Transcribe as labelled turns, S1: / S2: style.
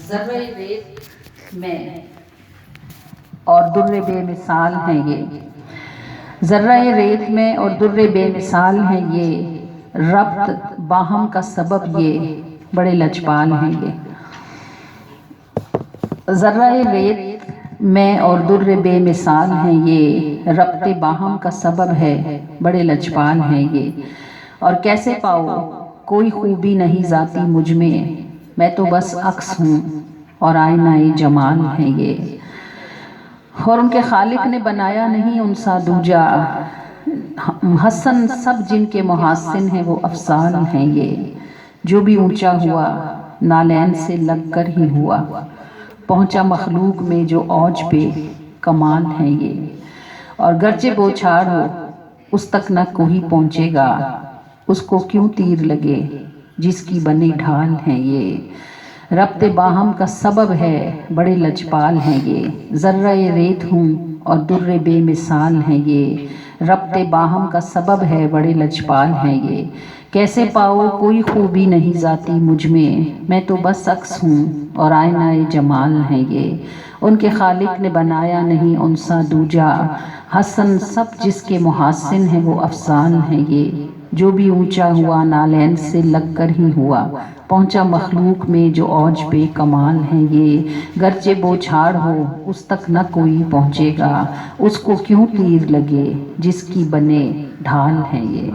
S1: ذرہ ریت میں اور در بے مثال ہیں یہ، ذرہ ریت میں اور در بے مثال ہیں یہ، ربط باہم کا سبب یہ، بڑے لجپال ہیں یہ۔ ذرہ ریت میں اور در بے مثال ہیں یہ، ربط باہم کا سبب ہے، بڑے لجپال ہیں یہ۔ اور کیسے پاؤ کوئی خوبی نہیں ذاتی مجھ میں تو بس عکس ہوں اور آئینہ جمال ہیں یہ۔ اور ان کے خالق نے بنایا نہیں ان سا دوجا، حسن سب جن کے محاسن ہیں وہ افضال ہیں یہ۔ جو بھی اونچا ہوا نالین سے لگ کر ہی ہوا، پہنچا مخلوق میں جو اوج پہ کمال ہیں یہ۔ اور گرچہ بوچھاڑ ہو اس تک نہ کوئی پہنچے گا، اس کو کیوں تیر لگے جس کی بنی ڈھال ہیں یہ۔ ربط باہم کا سبب ہے، بڑے لجپال ہیں یہ۔ ذرہ ریت ہوں اور در بے مثال ہیں یہ، ربط باہم کا سبب ہے، بڑے لجپال ہیں یہ۔ کیسے پاؤ کوئی خوبی نہیں ذاتی مجھ میں تو بس عکس ہوں اور آئینہ جمال ہیں یہ۔ ان کے خالق نے بنایا نہیں ان سا دوجا، حسن سب جس کے محاسن ہیں وہ افضال ہیں یہ۔ جو بھی اونچا ہوا نالین سے لگ کر ہی ہوا، پہنچا مخلوق میں جو اوج پہ کمال ہیں یہ۔ گرچہ بوچھاڑ ہو اس تک نہ کوئی پہنچے گا، اس کو کیوں تیر لگے جس کی بنے ڈھال ہیں یہ۔